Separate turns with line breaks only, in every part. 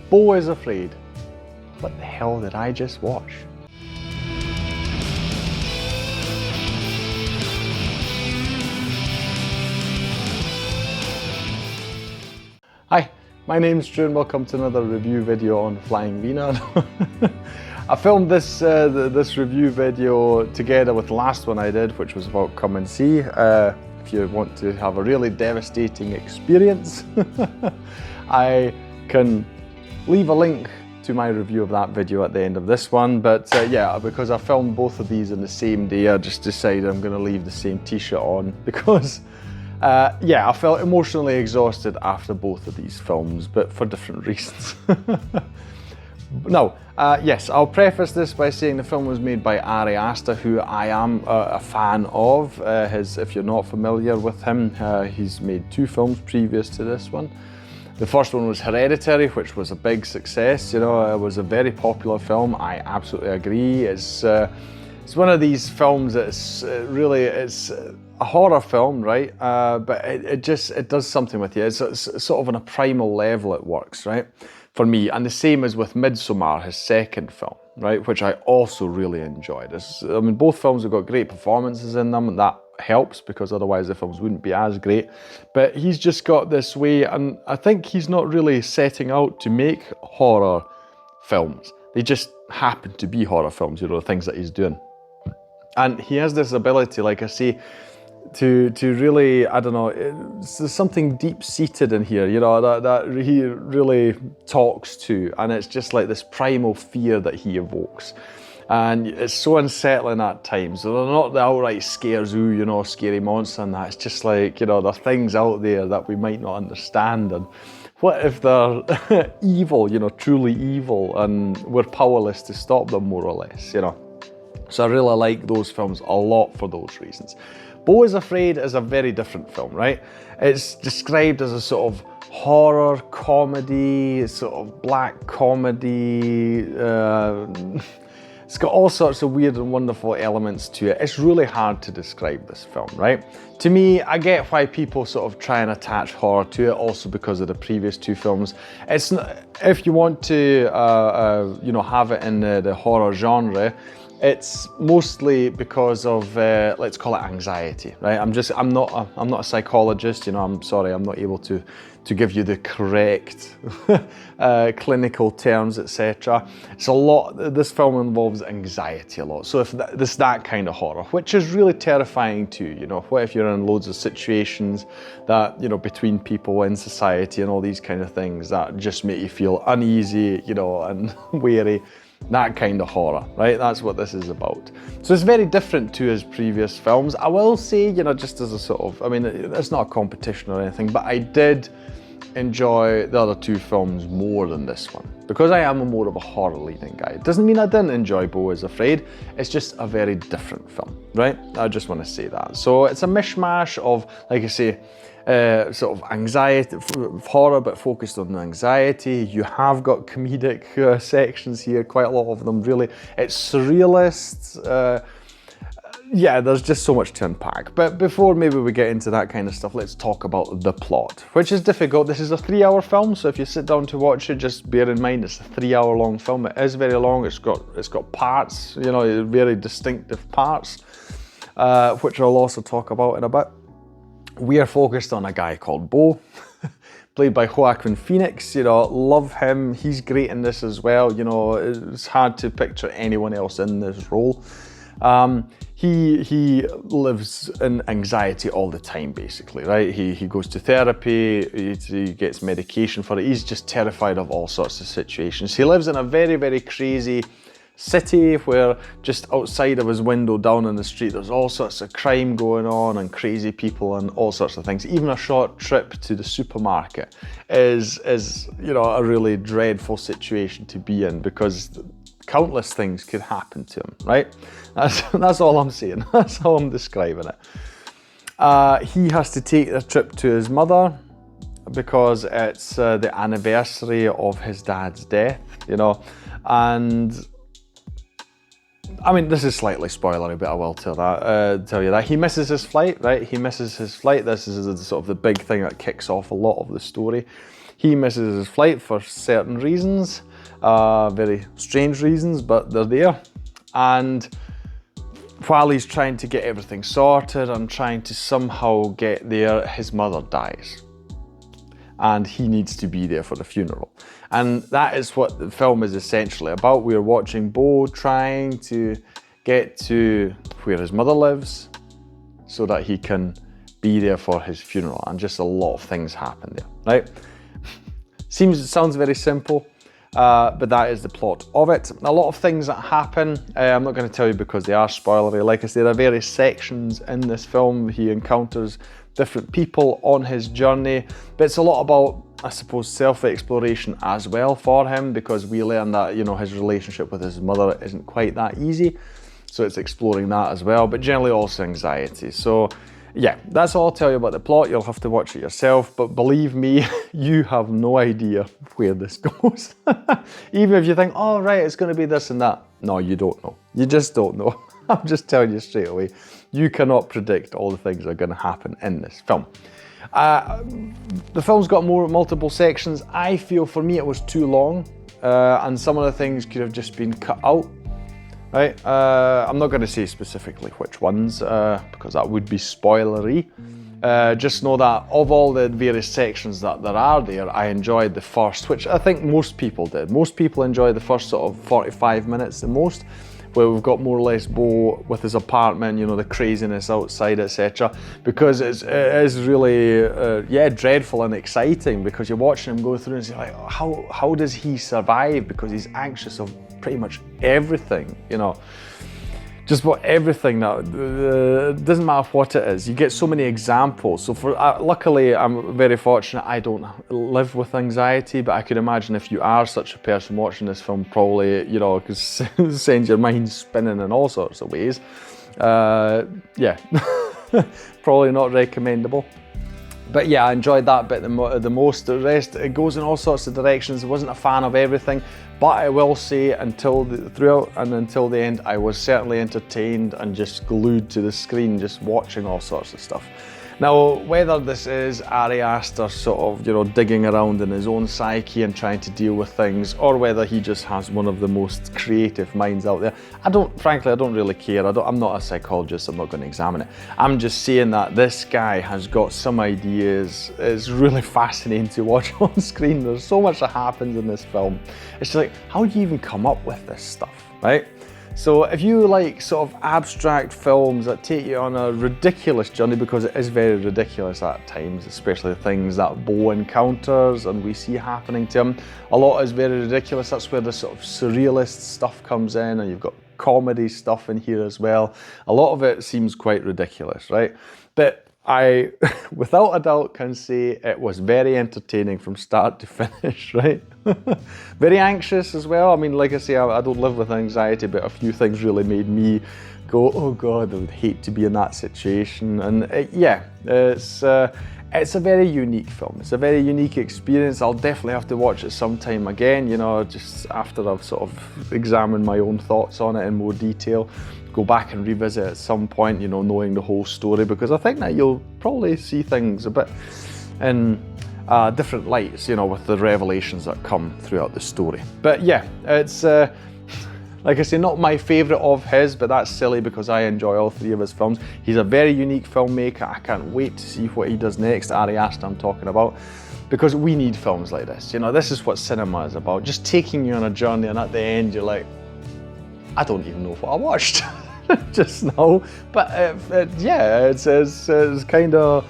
Beau is afraid. What the hell did I just watch? Hi, my name's Drew and welcome to another review video on Flying Wiener. I filmed this review video together with the last one I did, which was about Come and See. If you want to have a really devastating experience, I can leave a link to my review of that video at the end of this one. But yeah, because I filmed both of these in the same day, I just decided I'm going to leave the same t-shirt on because yeah, I felt emotionally exhausted after both of these films, but for different reasons. Now, yes, I'll preface this by saying the film was made by Ari Aster, who I am a fan of. If you're not familiar with him, he's made 2 films previous to this one. The first one was Hereditary, which was a big success. You know, it was a very popular film. I absolutely agree. It's one of these films that's it's a horror film, right? But it does something with you. It's sort of on a primal level it works, right? For me, and the same as with Midsommar, his second film, right? Which I also really enjoyed. I mean, both films have got great performances in them, and that helps because otherwise the films wouldn't be as great. But he's just got this way, and I think he's not really setting out to make horror films. They just happen to be horror films, you know, the things that he's doing. And he has this ability, like I say, to really, I don't know, there's something deep-seated in here, you know, that he really talks to, and it's just like this primal fear that he evokes. And it's so unsettling at times. They're not the outright scares, ooh, you know, scary monster and that. It's just like, you know, there are things out there that we might not understand. And what if they're evil, you know, truly evil, and we're powerless to stop them, more or less, you know? So I really like those films a lot for those reasons. Beau is Afraid is a very different film, right? It's described as a sort of horror comedy, sort of black comedy. It's got all sorts of weird and wonderful elements to it. It's really hard to describe this film, right? To me, I get why people sort of try and attach horror to it, also because of the previous 2 films. It's not, if you want to, you know, have it in the horror genre, it's mostly because of let's call it anxiety, right? I'm not a psychologist, you know. I'm sorry, I'm not able to give you the correct clinical terms, etc. It's a lot. This film involves anxiety a lot. So if this that kind of horror, which is really terrifying too, you know. What if you're in loads of situations that, you know, between people in society and all these kind of things that just make you feel uneasy, you know, and wary. That kind of horror, right? That's what this is about. So it's very different to his previous films. I will say, you know, just as a sort of, I mean, it's not a competition or anything, but I did enjoy the other 2 films more than this one because I am more of a horror leaning guy. It doesn't mean I didn't enjoy Beau is Afraid. It's just a very different film, right? I just want to say that. So it's a mishmash of, like I say, sort of anxiety, horror, but focused on the anxiety. You have got comedic sections here, quite a lot of them, really. It's surrealist. Yeah, there's just so much to unpack. But before maybe we get into that kind of stuff, let's talk about the plot, which is difficult. This is a 3-hour film, so if you sit down to watch it, just bear in mind it's a 3-hour long film. It is very long. It's got parts, you know, very distinctive parts, which I'll also talk about in a bit. We are focused on a guy called Beau, played by Joaquin Phoenix. You know, love him. He's great in this as well. You know, it's hard to picture anyone else in this role. He lives in anxiety all the time, basically, right? He goes to therapy, he gets medication for it. He's just terrified of all sorts of situations. He lives in a very, very crazy city where just outside of his window down in the street there's all sorts of crime going on and crazy people and all sorts of things. Even a short trip to the supermarket is you know, a really dreadful situation to be in because countless things could happen to him, right? That's all I'm saying. That's how I'm describing it. He has to take a trip to his mother because it's the anniversary of his dad's death, you know, and I mean, this is slightly spoilery, but I will tell you that. He misses his flight, right? He misses his flight. This is sort of the big thing that kicks off a lot of the story. He misses his flight for certain reasons, very strange reasons, but they're there. And while he's trying to get everything sorted and trying to somehow get there, his mother dies. And he needs to be there for the funeral. And that is what the film is essentially about. We're watching Beau trying to get to where his mother lives so that he can be there for his funeral, and just a lot of things happen there, right? Sounds very simple, but that is the plot of it. A lot of things that happen, I'm not going to tell you because they are spoilery. Like I said, there are various sections in this film. He encounters different people on his journey, but it's a lot about, I suppose, self-exploration as well for him, because we learn that, you know, his relationship with his mother isn't quite that easy. So it's exploring that as well, but generally also anxiety. So yeah, that's all I'll tell you about the plot. You'll have to watch it yourself, but believe me, you have no idea where this goes. Even if you think, oh right, it's going to be this and that. No, you don't know. You just don't know. I'm just telling you straight away. You cannot predict all the things that are going to happen in this film. The film's got multiple sections. I feel for me it was too long, and some of the things could have just been cut out. Right, I'm not going to say specifically which ones, because that would be spoilery. Just know that of all the various sections that there are there, I enjoyed the first, which I think most people did. Most people enjoy the first sort of 45 minutes the most, where we've got more or less Beau with his apartment, you know, the craziness outside, etc. Because it is really, yeah, dreadful and exciting, because you're watching him go through and you're like, oh, how does he survive? Because he's anxious of pretty much everything, you know. Just about everything now, doesn't matter what it is. You get so many examples. So luckily, I'm very fortunate I don't live with anxiety, but I could imagine if you are such a person watching this film, probably, you know, because sends your mind spinning in all sorts of ways. Yeah, probably not recommendable. But yeah, I enjoyed that bit the most. The rest, it goes in all sorts of directions. I wasn't a fan of everything, but I will say throughout and until the end, I was certainly entertained and just glued to the screen, just watching all sorts of stuff. Now, whether this is Ari Aster sort of, you know, digging around in his own psyche and trying to deal with things, or whether he just has one of the most creative minds out there, frankly, I don't really care. I'm not a psychologist, I'm not going to examine it. I'm just saying that this guy has got some ideas. It's really fascinating to watch on screen. There's so much that happens in this film. It's like, how do you even come up with this stuff, right? So if you like sort of abstract films that take you on a ridiculous journey, because it is very ridiculous at times, especially the things that Beau encounters and we see happening to him, a lot is very ridiculous. That's where the sort of surrealist stuff comes in, and you've got comedy stuff in here as well. A lot of it seems quite ridiculous, right? But I, without a doubt, can say it was very entertaining from start to finish, right? Very anxious as well. I mean, like I say, I don't live with anxiety, but a few things really made me go, oh God, I would hate to be in that situation. And yeah, it's a very unique film. It's a very unique experience. I'll definitely have to watch it sometime again, you know, just after I've sort of examined my own thoughts on it in more detail. Go back and revisit at some point, you know, knowing the whole story, because I think that you'll probably see things a bit in different lights, you know, with the revelations that come throughout the story. But yeah, it's, like I say, not my favourite of his, but that's silly because I enjoy all three of his films. He's a very unique filmmaker. I can't wait to see what he does next. Ari Aster I'm talking about, because we need films like this. You know, this is what cinema is about, just taking you on a journey, and at the end you're like, I don't even know what I watched just now. But yeah, it's kind of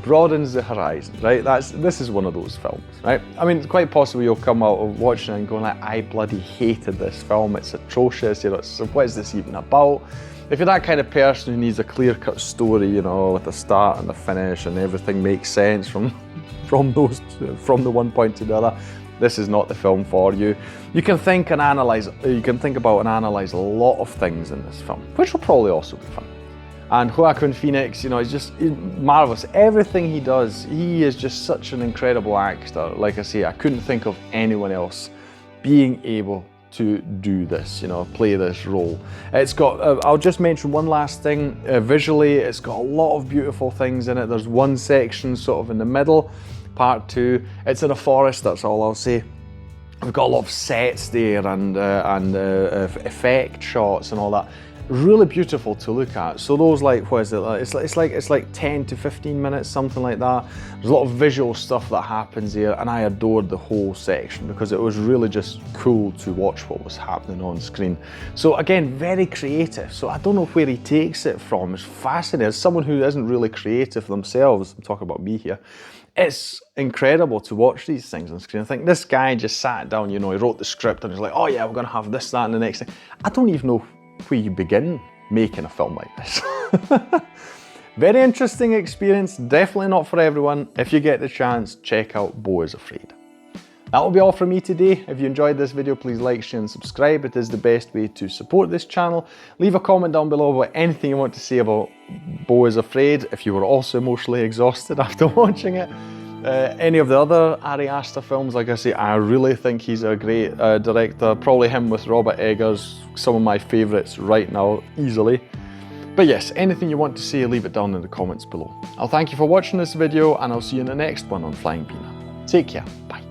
broadens the horizon, right? This is one of those films, right? I mean, it's quite possible you'll come out of watching it and going like, I bloody hated this film, it's atrocious, you know, what is this even about? If you're that kind of person who needs a clear-cut story, you know, with a start and a finish and everything makes sense from the one point to the other, this is not the film for you. You can think about and analyze a lot of things in this film, which will probably also be fun. And Joaquin Phoenix, you know, he's marvelous. Everything he does, he is just such an incredible actor. Like I say, I couldn't think of anyone else being able to do this, you know, play this role. It's got, I'll just mention one last thing. Visually, it's got a lot of beautiful things in it. There's one section sort of in the middle, part 2. It's in a forest, that's all I'll say. We've got a lot of sets there and effect shots and all that. Really beautiful to look at. So those, like, what is it? It's like 10 to 15 minutes, something like that. There's a lot of visual stuff that happens here, and I adored the whole section because it was really just cool to watch what was happening on screen. So again, very creative. So I don't know where he takes it from. It's fascinating. As someone who isn't really creative themselves, I'm talking about me here, it's incredible to watch these things on screen. I think this guy just sat down, you know, he wrote the script and he's like, oh yeah, we're gonna have this, that, and the next thing. I don't even know where you begin making a film like this. Very interesting experience, definitely not for everyone. If you get the chance, check out Beau is Afraid. That will be all from me today. If you enjoyed this video, please like, share and subscribe. It is the best way to support this channel. Leave a comment down below about anything you want to say about Beau is Afraid, if you were also emotionally exhausted after watching it. Any of the other Ari Aster films, like I say, I really think he's a great director. Probably him with Robert Eggers, some of my favourites right now, easily. But yes, anything you want to say, leave it down in the comments below. I'll thank you for watching this video, and I'll see you in the next one on Flying Wiener. Take care, bye.